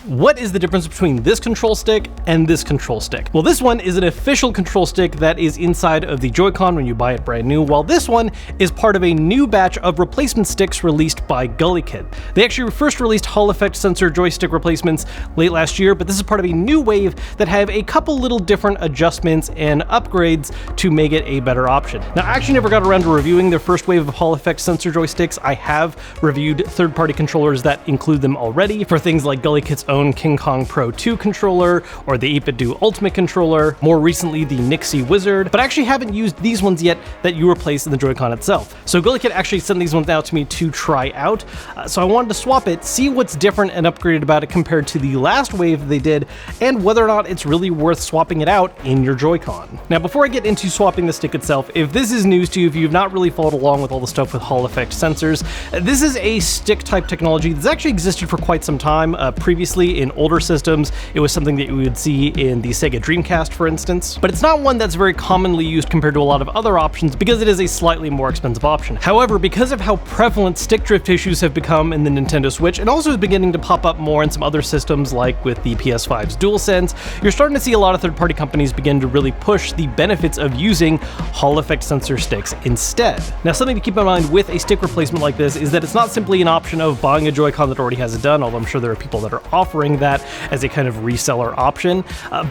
What is the difference between this control stick and this control stick? Well, this one is an official control stick that is inside of the Joy-Con when you buy it brand new, while this one is part of a new batch of replacement sticks released by Gulikit. They actually first released Hall effect sensor joystick replacements late last year, but this is part of a new wave that have a couple little different adjustments and upgrades to make it a better option. Now, I actually never got around to reviewing their first wave of Hall effect sensor joysticks. I have reviewed third-party controllers that include them already for things like Gulikit's own King Kong Pro 2 controller or the 8BitDo Ultimate controller, more recently the Nixie Wizard, but I actually haven't used these ones yet that you replace in the Joy-Con itself. So Gulikit actually sent these ones out to me to try out, so I wanted to swap it, see what's different and upgraded about it compared to the last wave they did, and whether or not it's really worth swapping it out in your Joy-Con. Now, before I get into swapping the stick itself, if this is news to you, if you've not really followed along with all the stuff with Hall effect sensors, this is a stick type technology that's actually existed for quite some time. Previously, in older systems, it was something that you would see in the Sega Dreamcast, for instance, but it's not one that's very commonly used compared to a lot of other options because it is a slightly more expensive option. However, because of how prevalent stick drift issues have become in the Nintendo Switch, and also is beginning to pop up more in some other systems like with the PS5's DualSense, you're starting to see a lot of third-party companies begin to really push the benefits of using Hall effect sensor sticks instead. Now, something to keep in mind with a stick replacement like this is that it's not simply an option of buying a Joy-Con that already has it done, although I'm sure there are people that are offering that as a kind of reseller option,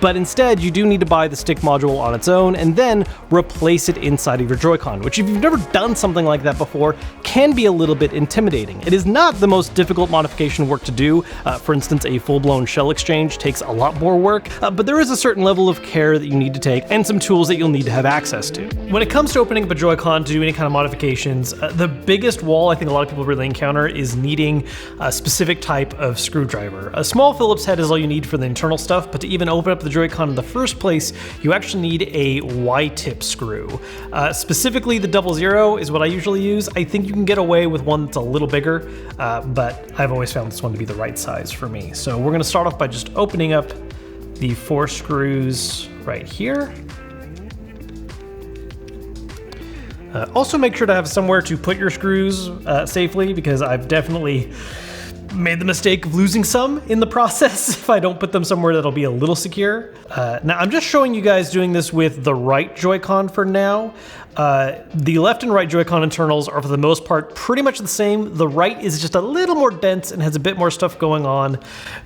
but instead you do need to buy the stick module on its own and then replace it inside of your Joy-Con, which if you've never done something like that before, can be a little bit intimidating. It is not the most difficult modification work to do. For instance, a full-blown shell exchange takes a lot more work, but there is a certain level of care that you need to take and some tools that you'll need to have access to. When it comes to opening up a Joy-Con to do any kind of modifications, the biggest wall I think a lot of people really encounter is needing a specific type of screwdriver. A small Phillips head is all you need for the internal stuff, but to even open up the Joy-Con in the first place, you actually need a Y-tip screw. Specifically, the 00 is what I usually use. I think you can get away with one that's a little bigger, but I've always found this one to be the right size for me. So we're gonna start off by just opening up the 4 screws right here. Also make sure to have somewhere to put your screws safely, because I've definitely made the mistake of losing some in the process if I don't put them somewhere that'll be a little secure. Now, I'm just showing you guys doing this with the right Joy-Con for now. The left and right Joy-Con internals are for the most part pretty much the same. The right is just a little more dense and has a bit more stuff going on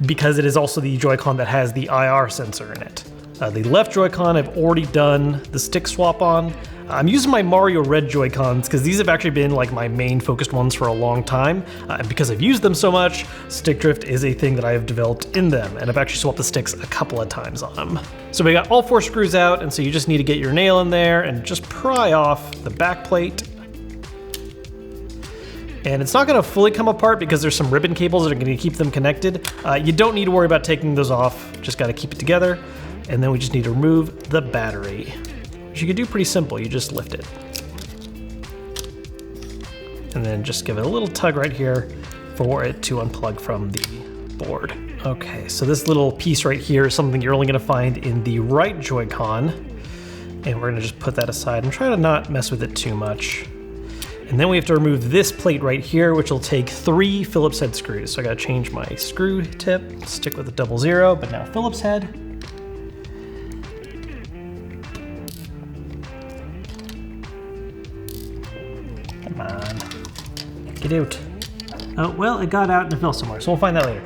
because it is also the Joy-Con that has the IR sensor in it. The left Joy-Con I've already done the stick swap on. I'm using my Mario Red Joy-Cons because these have actually been like my main focused ones for a long time. And because I've used them so much, stick drift is a thing that I have developed in them, and I've actually swapped the sticks a couple of times on them. So we got all 4 screws out, and so you just need to get your nail in there and just pry off the back plate. And it's not going to fully come apart because there's some ribbon cables that are going to keep them connected. You don't need to worry about taking those off, just got to keep it together. And then we just need to remove the battery, which you can do pretty simple. You just lift it. And then just give it a little tug right here for it to unplug from the board. Okay, so this little piece right here is something you're only going to find in the right Joy-Con. And we're going to just put that aside and try to not mess with it too much. And then we have to remove this plate right here, which will take 3 Phillips head screws. So I got to change my screw tip, stick with the 00, but now Phillips head. Come on, get out. Oh, well, it got out and it fell somewhere, so we'll find that later.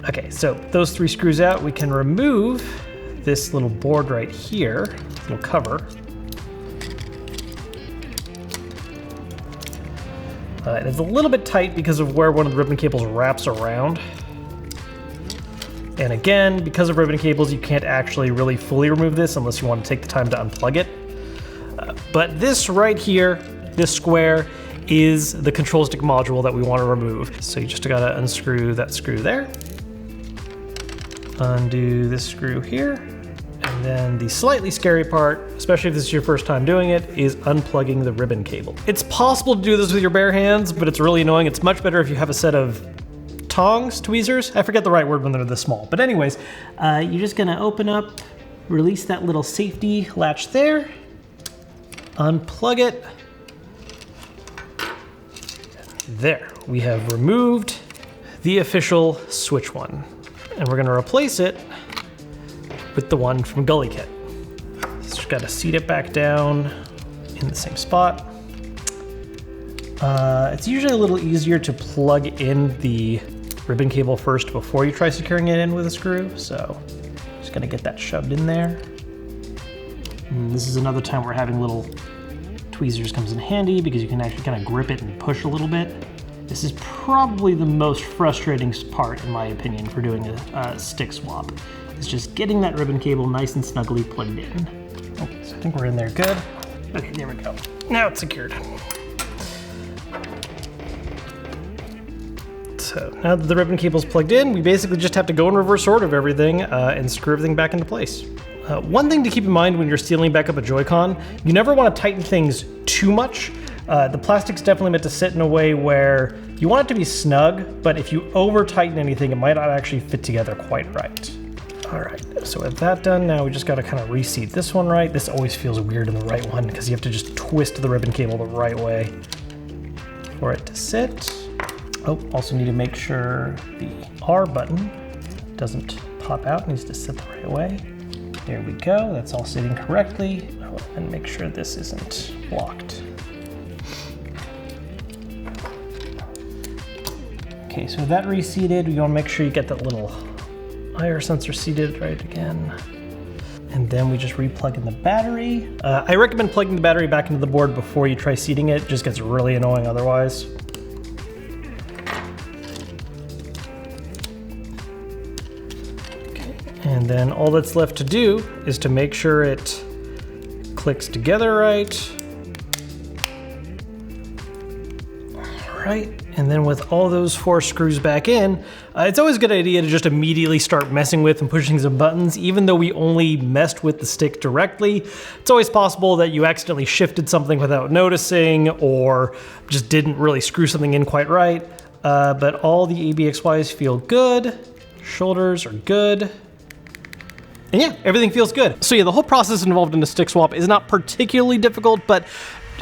Okay, so those 3 screws out, we can remove this little board right here, little cover. It's a little bit tight because of where one of the ribbon cables wraps around. And again, because of ribbon cables, you can't actually really fully remove this unless you want to take the time to unplug it. But this right here, this square, is the control stick module that we want to remove. So you just gotta unscrew that screw there. Undo this screw here. And then the slightly scary part, especially if this is your first time doing it, is unplugging the ribbon cable. It's possible to do this with your bare hands, but it's really annoying. It's much better if you have a set of tongs, tweezers. I forget the right word when they're this small. But anyways, you're just gonna open up, release that little safety latch there, unplug it. There, we have removed the official Switch one. And we're gonna replace it with the one from Gulikit. So just gotta seat it back down in the same spot. It's usually a little easier to plug in the ribbon cable first before you try securing it in with a screw, so just gonna get that shoved in there. And this is another time where having little tweezers comes in handy because you can actually kind of grip it and push a little bit. This is probably the most frustrating part, in my opinion, for doing a stick swap. It's just getting that ribbon cable nice and snugly plugged in. Okay, so I think we're in there good. Okay, there we go. Now it's secured. So now that the ribbon cable's plugged in, we basically just have to go in reverse order of everything and screw everything back into place. One thing to keep in mind when you're sealing back up a Joy-Con, you never want to tighten things too much. The plastic's definitely meant to sit in a way where you want it to be snug, but if you over tighten anything, it might not actually fit together quite right. All right, so with that done, now we just gotta kind of reseat this one right. This always feels weird in the right one because you have to just twist the ribbon cable the right way for it to sit. Oh, also need to make sure the R button doesn't pop out, it needs to sit the right way. There we go, that's all sitting correctly. Oh, and make sure this isn't locked. Okay, so with that reseated, you wanna make sure you get that little IR sensor seated right again. And then we just replug in the battery. I recommend plugging the battery back into the board before you try seating it. It just gets really annoying otherwise. Okay. And then all that's left to do is to make sure it clicks together right. All right. And then with all those 4 screws back in, it's always a good idea to just immediately start messing with and pushing some buttons. Even though we only messed with the stick directly, it's always possible that you accidentally shifted something without noticing or just didn't really screw something in quite right. But all the ABXYs feel good, shoulders are good. And yeah, everything feels good. So yeah, the whole process involved in a stick swap is not particularly difficult, but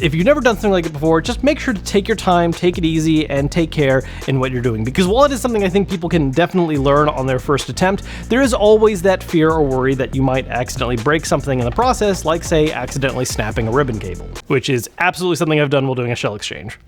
if you've never done something like it before, just make sure to take your time, take it easy, and take care in what you're doing. Because while it is something I think people can definitely learn on their first attempt, there is always that fear or worry that you might accidentally break something in the process, like say accidentally snapping a ribbon cable, which is absolutely something I've done while doing a shell exchange.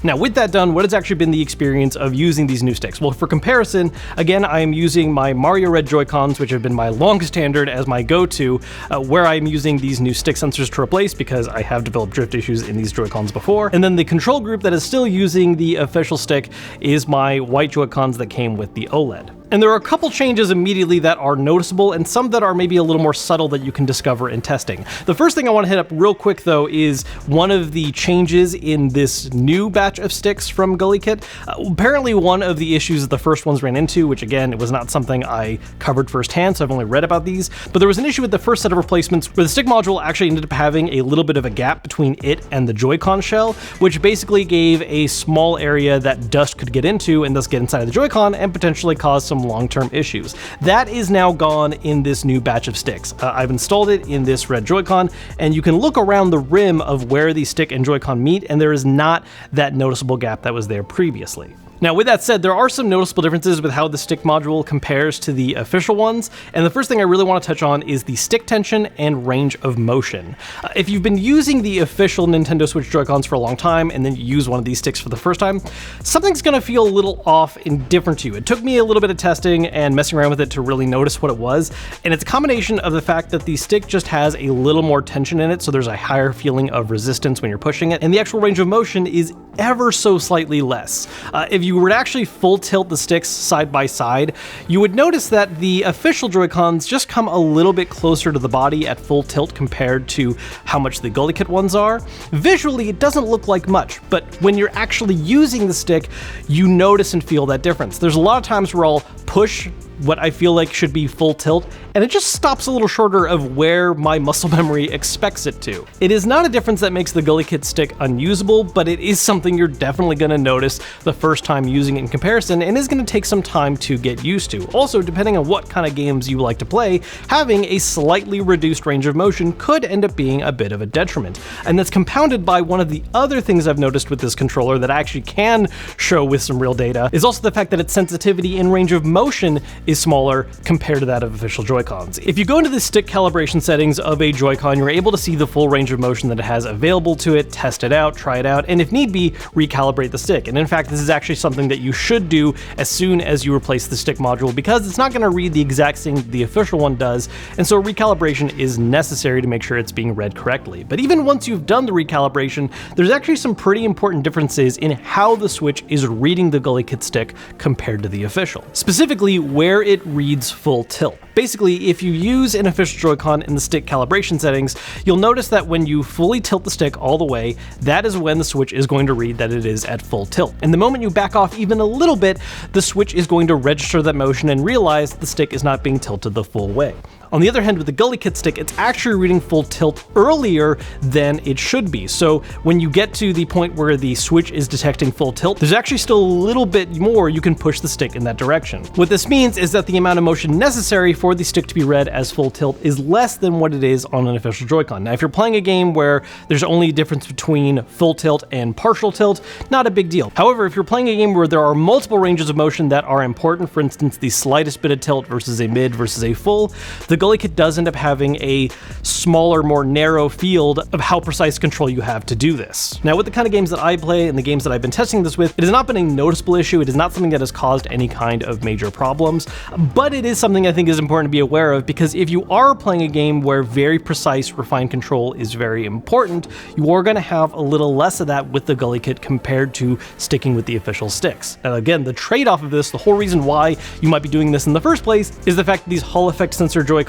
Now with that done, what has actually been the experience of using these new sticks? Well, for comparison, again, I am using my Mario Red Joy-Cons, which have been my longest standard as my go-to, where I'm using these new stick sensors to replace because I have developed drift issues in these Joy-Cons before. And then the control group that is still using the official stick is my white Joy-Cons that came with the OLED. And there are a couple changes immediately that are noticeable and some that are maybe a little more subtle that you can discover in testing. The first thing I want to hit up real quick though is one of the changes in this new batch of sticks from Gulikit. Apparently one of the issues that the first ones ran into, which again, it was not something I covered firsthand, so I've only read about these, but there was an issue with the first set of replacements where the stick module actually ended up having a little bit of a gap between it and the Joy-Con shell, which basically gave a small area that dust could get into and thus get inside of the Joy-Con and potentially cause some long-term issues. That is now gone in this new batch of sticks. I've installed it in this red Joy-Con, and you can look around the rim of where the stick and Joy-Con meet, and there is not that noticeable gap that was there previously. Now, with that said, there are some noticeable differences with how the stick module compares to the official ones, and the first thing I really want to touch on is the stick tension and range of motion. If you've been using the official Nintendo Switch Joy-Cons for a long time, and then you use one of these sticks for the first time, something's going to feel a little off and different to you. It took me a little bit of testing and messing around with it to really notice what it was, and it's a combination of the fact that the stick just has a little more tension in it, so there's a higher feeling of resistance when you're pushing it, and the actual range of motion is ever so slightly less. If you were to actually full tilt the sticks side by side, you would notice that the official Joy-Cons just come a little bit closer to the body at full tilt compared to how much the Gulikit ones are. Visually, it doesn't look like much, but when you're actually using the stick, you notice and feel that difference. There's a lot of times where I'll push what I feel like should be full tilt, and it just stops a little shorter of where my muscle memory expects it to. It is not a difference that makes the Gulikit stick unusable, but it is something you're definitely going to notice the first time using it in comparison, and is going to take some time to get used to. Also, depending on what kind of games you like to play, having a slightly reduced range of motion could end up being a bit of a detriment. And that's compounded by one of the other things I've noticed with this controller that I actually can show with some real data, is also the fact that its sensitivity and range of motion is smaller compared to that of official Joy-Cons. If you go into the stick calibration settings of a Joy-Con, you're able to see the full range of motion that it has available to it, test it out, try it out, and if need be, recalibrate the stick. And in fact, this is actually something that you should do as soon as you replace the stick module, because it's not going to read the exact thing the official one does, and so recalibration is necessary to make sure it's being read correctly. But even once you've done the recalibration, there's actually some pretty important differences in how the Switch is reading the Gulikit stick compared to the official. Specifically, where it reads full tilt. Basically, if you use an official Joy-Con in the stick calibration settings, you'll notice that when you fully tilt the stick all the way, that is when the Switch is going to read that it is at full tilt. And the moment you back off even a little bit, the Switch is going to register that motion and realize the stick is not being tilted the full way. On the other hand, with the Gulikit stick, it's actually reading full tilt earlier than it should be. So when you get to the point where the Switch is detecting full tilt, there's actually still a little bit more you can push the stick in that direction. What this means is that the amount of motion necessary for the stick to be read as full tilt is less than what it is on an official Joy-Con. Now, if you're playing a game where there's only a difference between full tilt and partial tilt, not a big deal. However, if you're playing a game where there are multiple ranges of motion that are important, for instance, the slightest bit of tilt versus a mid versus a full, the Gulikit does end up having a smaller, more narrow field of how precise control you have to do this. Now, with the kind of games that I play and the games that I've been testing this with, it has not been a noticeable issue. It is not something that has caused any kind of major problems, but it is something I think is important to be aware of, because if you are playing a game where very precise, refined control is very important, you are going to have a little less of that with the Gulikit compared to sticking with the official sticks. And again, the trade-off of this, the whole reason why you might be doing this in the first place, is the fact that these Hall effect sensor Joy-Cons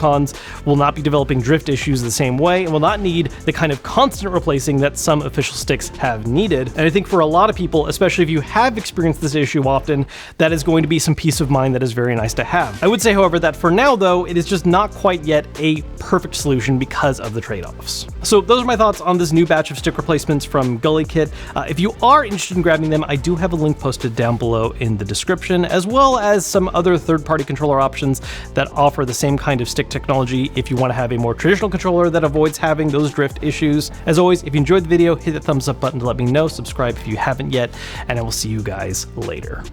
will not be developing drift issues the same way, and will not need the kind of constant replacing that some official sticks have needed. And I think for a lot of people, especially if you have experienced this issue often, that is going to be some peace of mind that is very nice to have. I would say, however, that for now though, it is just not quite yet a perfect solution because of the trade-offs. So those are my thoughts on this new batch of stick replacements from Gulikit. If you are interested in grabbing them, I do have a link posted down below in the description, as well as some other third-party controller options that offer the same kind of stick technology if you want to have a more traditional controller that avoids having those drift issues. As always, if you enjoyed the video, hit the thumbs up button to let me know, subscribe if you haven't yet, and I will see you guys later.